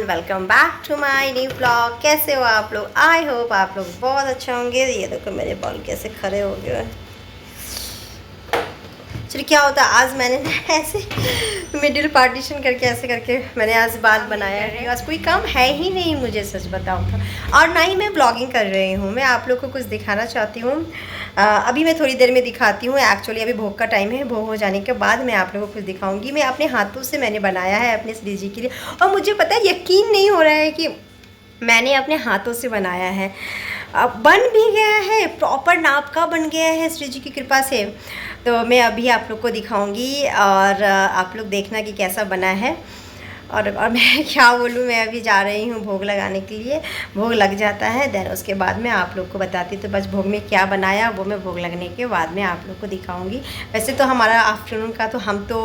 Welcome back to my new blog. कैसे हो आप लोग? आई होप आप लोग बहुत अच्छे होंगे। ये देखो मेरे बाल कैसे खड़े हो गए। चलिए क्या होता है, आज मैंने ऐसे मिडिल पार्टीशन करके ऐसे करके मैंने आज बाल बनाया है। आज कोई काम है ही नहीं मुझे, सच बताऊँ तो। और ना ही मैं ब्लॉगिंग कर रही हूँ, मैं आप लोग को कुछ दिखाना चाहती हूँ। अभी मैं थोड़ी देर में दिखाती हूँ। एक्चुअली अभी भोग का टाइम है, भोग हो जाने के बाद मैं आप लोगों को कुछ दिखाऊंगी। मैं अपने हाथों से मैंने बनाया है अपने श्री जी के लिए, और मुझे पता है यकीन नहीं हो रहा है कि मैंने अपने हाथों से बनाया है। अब बन भी गया है, प्रॉपर नाप का बन गया है श्री जी की कृपा से। तो मैं अभी आप लोग को दिखाऊंगी और आप लोग देखना कि कैसा बना है। और मैं क्या बोलूँ, मैं अभी जा रही हूँ भोग लगाने के लिए। भोग लग जाता है, देन उसके बाद मैं आप लोग को बताती। तो बस भोग में क्या बनाया वो मैं भोग लगने के बाद में आप लोग को दिखाऊंगी। वैसे तो हमारा आफ्टरनून का तो हम तो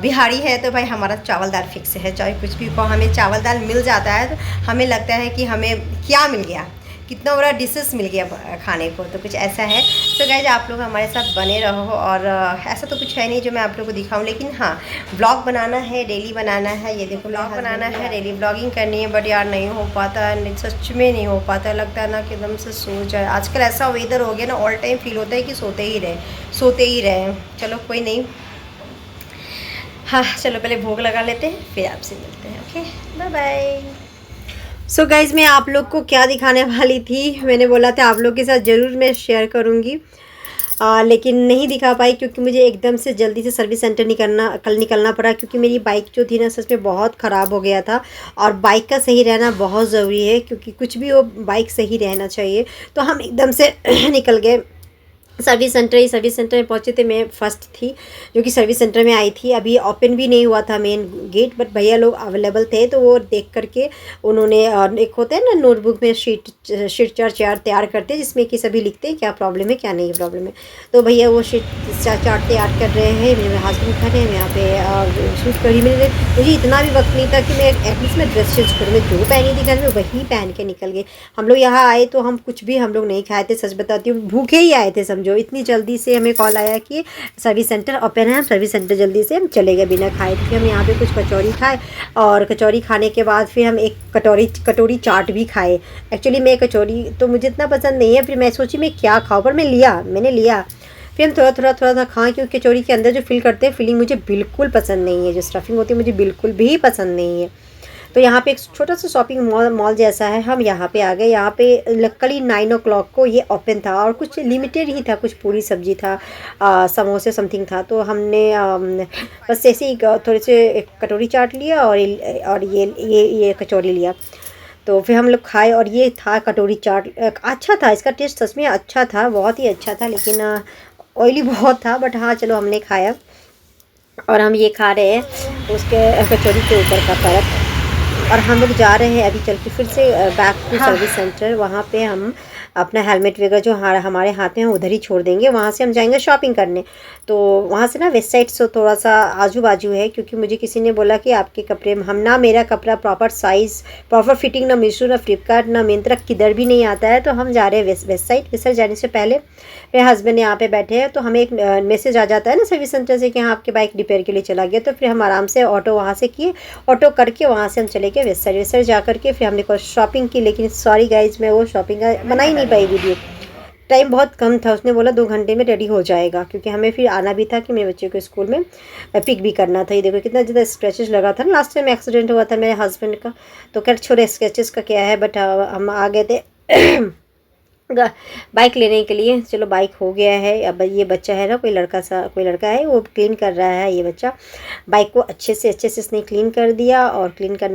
बिहारी है, तो भाई हमारा चावल दाल फिक्स है। चाहे कुछ भी कहो, हमें चावल दाल मिल जाता है तो हमें लगता है कि हमें क्या मिल गया, कितना बड़ा डिशेस मिल गया खाने को। तो कुछ ऐसा है। तो गाइज आप लोग हमारे साथ बने रहो। और ऐसा तो कुछ है नहीं जो मैं आप लोग को दिखाऊं, लेकिन हाँ ब्लॉग बनाना है, डेली बनाना है। ये देखो ब्लॉग बनाना है, डेली ब्लॉगिंग करनी है, बट यार नहीं हो पाता है, सच में नहीं हो पाता है। लगता है ना कि एकदम से सो जाए। आजकल ऐसा वेदर हो गया ना, ऑल टाइम फील होता है कि सोते ही रहे। चलो कोई नहीं, हाँ चलो पहले भोग लगा लेते हैं, फिर आपसे मिलते हैं। Okay bye bye. So guys मैं आप लोग को क्या दिखाने वाली थी, मैंने बोला था आप लोग के साथ ज़रूर मैं शेयर करूँगी, लेकिन नहीं दिखा पाई क्योंकि मुझे एकदम से जल्दी से सर्विस सेंटर कल निकलना पड़ा। क्योंकि मेरी बाइक जो थी ना सच में बहुत ख़राब हो गया था। और बाइक का सही रहना बहुत ज़रूरी है, क्योंकि कुछ भी हो बाइक सही रहना चाहिए। तो हम एकदम से निकल गए सर्विस सेंटर में पहुंचे थे। मैं फर्स्ट थी जो कि सर्विस सेंटर में आई थी। अभी ओपन भी नहीं हुआ था मेन गेट, बट भैया लोग अवेलेबल थे तो वो देख करके उन्होंने, एक होता है ना नोटबुक में शीट चार्ट तैयार करते हैं जिसमें कि सभी लिखते हैं क्या प्रॉब्लम है क्या नहीं प्रॉब्लम है। तो भैया वो शीट चार्ट तैयार कर रहे हैं, मेरे हस्बैंड खड़े हैं यहाँ पे शूट करी। मुझे इतना भी वक्त नहीं था कि मैं एटलीस्ट मैं ड्रेस चेंज करूँ। मैं जो पहनी थी घर में वही पहन के निकल गए। हम लोग यहाँ आए तो हम कुछ भी हम लोग नहीं खाए थे, सच बताती हूँ, भूखे ही आए थे समझो। इतनी जल्दी से हमें कॉल आया कि सर्विस सेंटर ओपन है, हम सर्विस सेंटर जल्दी से हम चले गए बिना खाए। फिर हम यहाँ पे कुछ कचौरी खाए, और कचौरी खाने के बाद फिर हम एक कटोरी चाट भी खाए। एक्चुअली मैं कचौरी तो मुझे इतना पसंद नहीं है, फिर मैं सोची मैं क्या खाऊँ, पर मैंने लिया। फिर हम थोड़ा खाएँ, क्योंकि कचौरी के अंदर जो फिल करते हैं फिलिंग मुझे बिल्कुल पसंद नहीं है, जो स्टफिंग होती है मुझे बिल्कुल भी पसंद नहीं है। तो यहाँ पे एक छोटा सा शॉपिंग मॉल जैसा है, हम यहाँ पे आ गए। यहाँ पे लकड़ी 9 o'clock को ये ओपन था, और कुछ लिमिटेड ही था, कुछ पूरी सब्जी था, समोसे समथिंग था। तो हमने बस ऐसे ही थोड़े से एक कटोरी चाट लिया और ये कचौरी लिया। तो फिर हम लोग खाए, और ये था कटोरी चाट। अच्छा था, इसका टेस्ट सच में अच्छा था, बहुत ही अच्छा था, लेकिन ऑयली बहुत था। बट हाँ चलो हमने खाया। और हम ये खा रहे हैं उसके कचौरी के ऊपर का परत। और हम लोग जा रहे हैं अभी चल के फिर से बैक टू सर्विस सेंटर। वहाँ पे हम अपना हेलमेट वगैरह जो हमारे हाथ में उधर ही छोड़ देंगे। वहाँ से हम जाएंगे शॉपिंग करने। तो वहाँ से ना वेस्ट साइड से थोड़ा सा आजू बाजू है, क्योंकि मुझे किसी ने बोला कि आपके कपड़े हम ना, मेरा कपड़ा प्रॉपर साइज़ प्रॉपर फिटिंग ना मीशो ना फ्लिपकार्ट ना मिंत्रा किधर भी नहीं आता है। तो हम जा रहे हैं वेस्ट साइड जाने से पहले मेरे हस्बैंड यहाँ पे बैठे हैं, तो हमें एक मैसेज आ जाता है ना सर्विस सेंटर से कि हाँ आपके बाइक रिपेयर के लिए चला गया। तो फिर हम आराम से ऑटो वहाँ से किए, ऑटो करके वहाँ से हम चले गए वेस्ट साइड जा करके। फिर हमने कुछ शॉपिंग की, लेकिन सॉरी गाइज मैं वो शॉपिंग का बना ही नहीं पाई वीडियो, टाइम बहुत कम था। उसने बोला 2 घंटे में रेडी हो जाएगा, क्योंकि हमें फिर आना भी था कि मेरे बच्चे को स्कूल में पिक भी करना था। ये देखो कितना ज़्यादा स्क्रैचेस लगा था ना, लास्ट टाइम एक्सीडेंट हुआ था मेरे हस्बैंड का। तो खैर छोटे स्क्रैचेस का क्या है, बट हम आ गए थे बाइक लेने के लिए। चलो बाइक हो गया है। अब ये बच्चा है ना, कोई लड़का है, वो क्लीन कर रहा है। ये बच्चा बाइक को अच्छे से इसने क्लीन कर दिया, और क्लीन करने